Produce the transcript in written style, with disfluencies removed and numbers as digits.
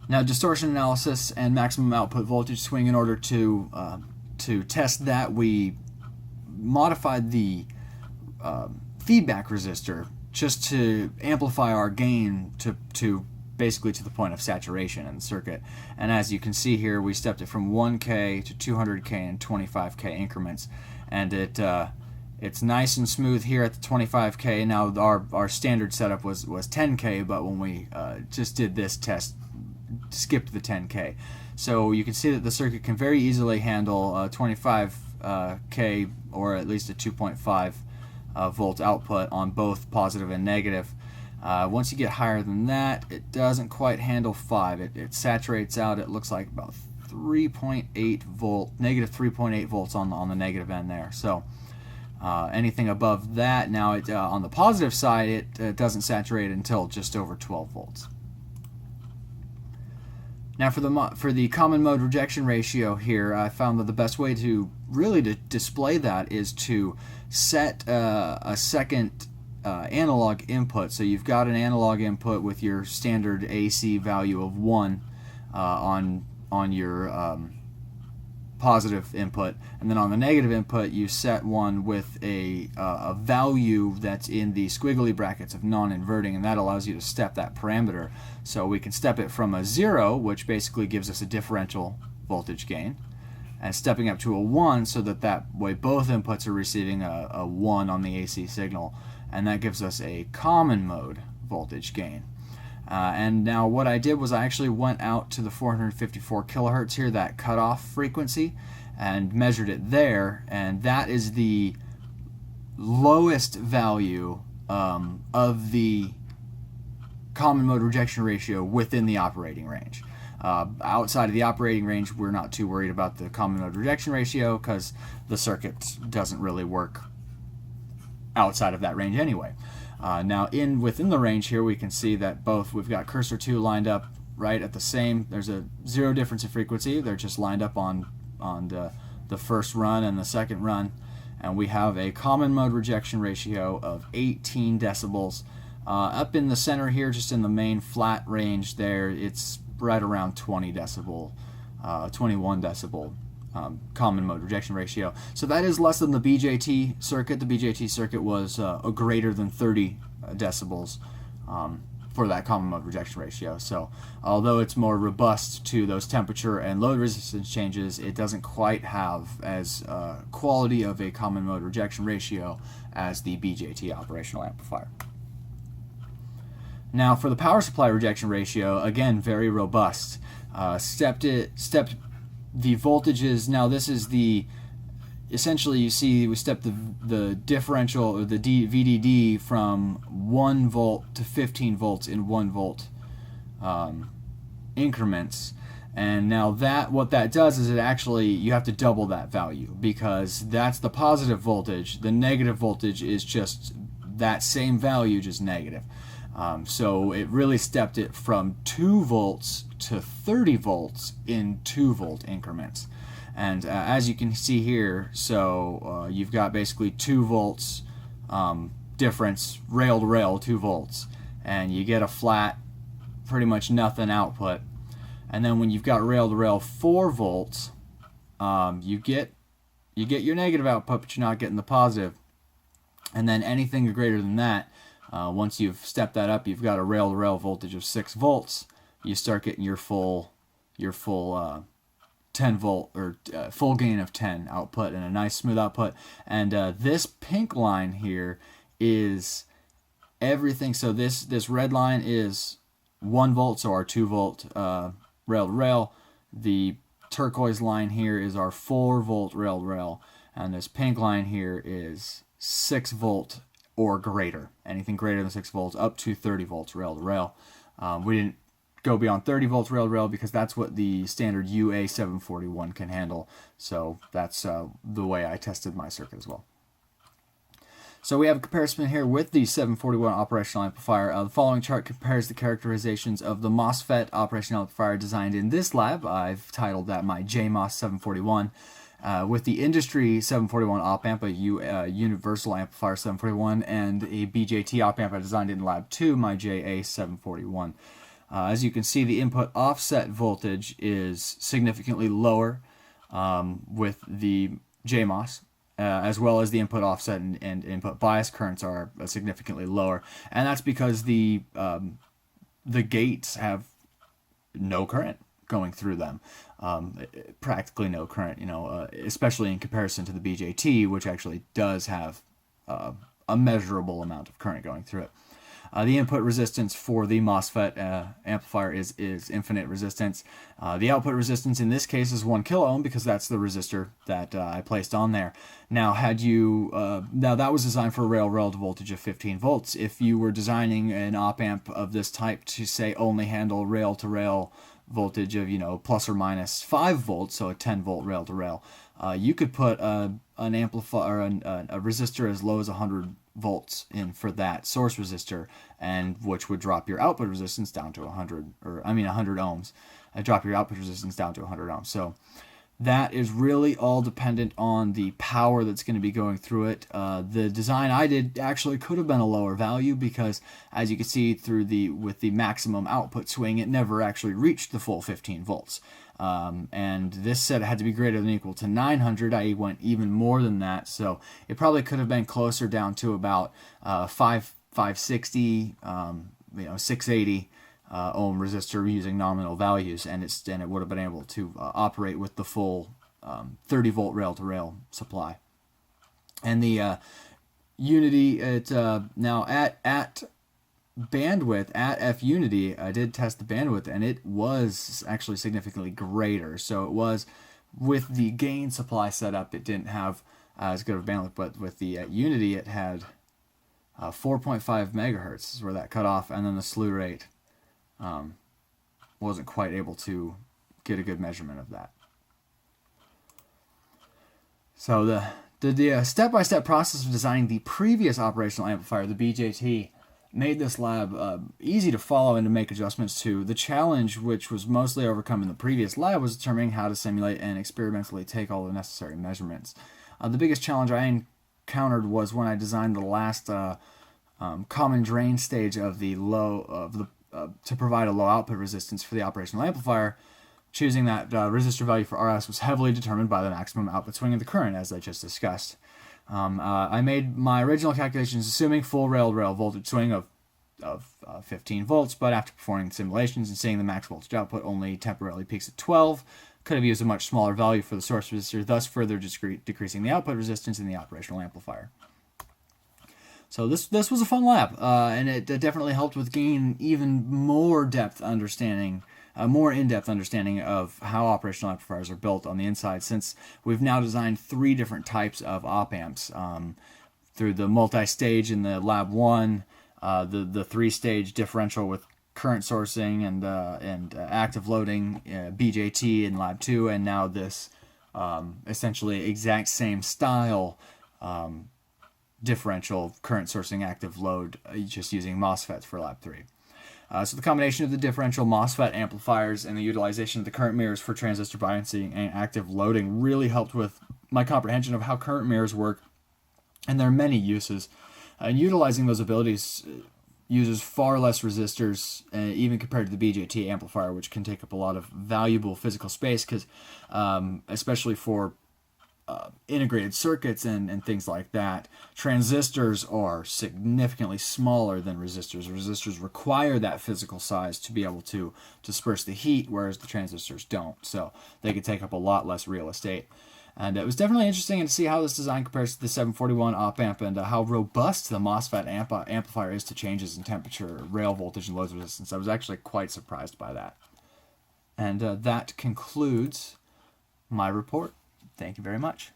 Now, distortion analysis and maximum output voltage swing, in order to test that, we modified the feedback resistor just to amplify our gain to basically to the point of saturation in the circuit. And as you can see here, we stepped it from 1K to 200K and 25K increments, and it's nice and smooth here at the 25K. Now our standard setup was 10K, but when we just did this test, skipped the 10K. So you can see that the circuit can very easily handle 25K or at least a 2.5 volt output on both positive and negative. Once you get higher than that, it doesn't quite handle 5. It saturates out, it looks like about 3.8 volt, negative 3.8 volts on the negative end there. So anything above that, now on the positive side, it doesn't saturate until just over 12 volts. Now for the common mode rejection ratio here, I found that the best way to really display that is to set a second analog input. So you've got an analog input with your standard AC value of 1 on your positive input, and then on the negative input you set one with a value that's in the squiggly brackets of non-inverting, and that allows you to step that parameter. So we can step it from a 0, which basically gives us a differential voltage gain, and stepping up to a 1, so that way both inputs are receiving a 1 on the AC signal, and that gives us a common mode voltage gain. And now what I did was I actually went out to the 454 kilohertz here, that cutoff frequency, and measured it there, and that is the lowest value of the common mode rejection ratio within the operating range. Outside of the operating range, we're not too worried about the common mode rejection ratio because the circuit doesn't really work outside of that range anyway. Now within the range here, we can see that we've got cursor 2 lined up right at the same. There's a 0 difference in frequency. They're just lined up on the first run and the second run, and we have a common mode rejection ratio of 18 decibels. Up in the center here, just in the main flat range there, it's right around 20 decibel, 21 decibel common mode rejection ratio. So that is less than the BJT circuit. The BJT circuit was a greater than 30 decibels for that common mode rejection ratio. So although it's more robust to those temperature and load resistance changes, it doesn't quite have as quality of a common mode rejection ratio as the BJT operational amplifier. Now for the power supply rejection ratio, again, very robust. Stepped the voltages. Now this is essentially, you see we stepped the differential, or the VDD, from 1 volt to 15 volts in 1 volt increments. And now what that does is you have to double that value, because that's the positive voltage. The negative voltage is just that same value, just negative. So it really stepped it from 2 volts to 30 volts in 2 volt increments. And as you can see here, so you've got basically 2 volts difference, rail to rail, 2 volts, and you get a flat, pretty much nothing output. And then when you've got rail to rail 4 volts, you get your negative output, but you're not getting the positive. And then anything greater than that, once you've stepped that up, you've got a rail to rail voltage of 6 volts. You start getting your full 10 volt or full gain of 10 output, and a nice smooth output. And this pink line here is everything. So this red line is 1 volt, so our 2 volt rail to rail. The turquoise line here is our 4 volt rail to rail, and this pink line here is 6 volt or greater. Anything greater than 6 volts up to 30 volts rail to rail. We didn't go beyond 30 volts rail to rail because that's what the standard UA741 can handle. So that's the way I tested my circuit as well. So we have a comparison here with the 741 operational amplifier. The following chart compares the characterizations of the MOSFET operational amplifier designed in this lab. I've titled that my JMOS 741. With the industry 741 op amp, a universal amplifier 741, and a BJT op amp I designed in lab 2, my JA741. As you can see, the input offset voltage is significantly lower with the JMOS, as well as the input offset and input bias currents are significantly lower, and that's because the gates have no current going through them, practically no current, especially in comparison to the BJT, which actually does have a measurable amount of current going through it. The input resistance for the MOSFET amplifier is infinite resistance. The output resistance in this case is 1 kilo ohm because that's the resistor that I placed on there. Now, now that was designed for a rail relative voltage of 15 volts. If you were designing an op amp of this type to say only handle rail to rail voltage of plus or minus 5 volts, so a 10 volt rail to rail, you could put an amplifier, a resistor as low as 100 volts in for that source resistor, and which would drop your output resistance down to 100 ohms. Drop your output resistance down to 100 ohms. So that is really all dependent on the power that's going to be going through it. The design I did actually could have been a lower value because, as you can see with the maximum output swing, it never actually reached the full 15 volts. And this said it had to be greater than or equal to 900. I went even more than that, so it probably could have been closer down to about 560, 680 ohm resistor using nominal values, and it would have been able to operate with the full 30 volt rail to rail supply. And the Unity, now at bandwidth at F-Unity, I did test the bandwidth, and it was actually significantly greater. So it was, with the gain supply setup, it didn't have as good of a bandwidth, but with the Unity, it had 4.5 megahertz is where that cut off, and then the slew rate wasn't quite able to get a good measurement of that. So the step-by-step process of designing the previous operational amplifier, the BJT, made this lab easy to follow and to make adjustments to. The challenge, which was mostly overcome in the previous lab, was determining how to simulate and experimentally take all the necessary measurements. The biggest challenge I encountered was when I designed the last common drain stage of to provide a low output resistance for the operational amplifier. Choosing that resistor value for RS was heavily determined by the maximum output swing of the current, as I just discussed. I made my original calculations assuming full rail-to-rail voltage swing of 15 volts, but after performing simulations and seeing the max voltage output only temporarily peaks at 12, could have used a much smaller value for the source resistor, thus further decreasing the output resistance in the operational amplifier. So this was a fun lab, and it definitely helped with gaining even more in-depth understanding of how operational amplifiers are built on the inside, since we've now designed 3 different types of op amps through the multi-stage in the lab 1, the 3-stage differential with current sourcing and active loading BJT in lab 2, and now this essentially exact same style differential current sourcing active load, just using MOSFETs for lab 3. So the combination of the differential MOSFET amplifiers and the utilization of the current mirrors for transistor biasing and active loading really helped with my comprehension of how current mirrors work and their many uses. And utilizing those abilities uses far less resistors, even compared to the BJT amplifier, which can take up a lot of valuable physical space, because especially for integrated circuits and things like that, transistors are significantly smaller than resistors. Resistors require that physical size to be able to disperse the heat, whereas the transistors don't. So they can take up a lot less real estate. And it was definitely interesting to see how this design compares to the 741 op amp, and how robust the MOSFET amplifier is to changes in temperature, rail voltage, and load resistance. I was actually quite surprised by that. And that concludes my report. Thank you very much.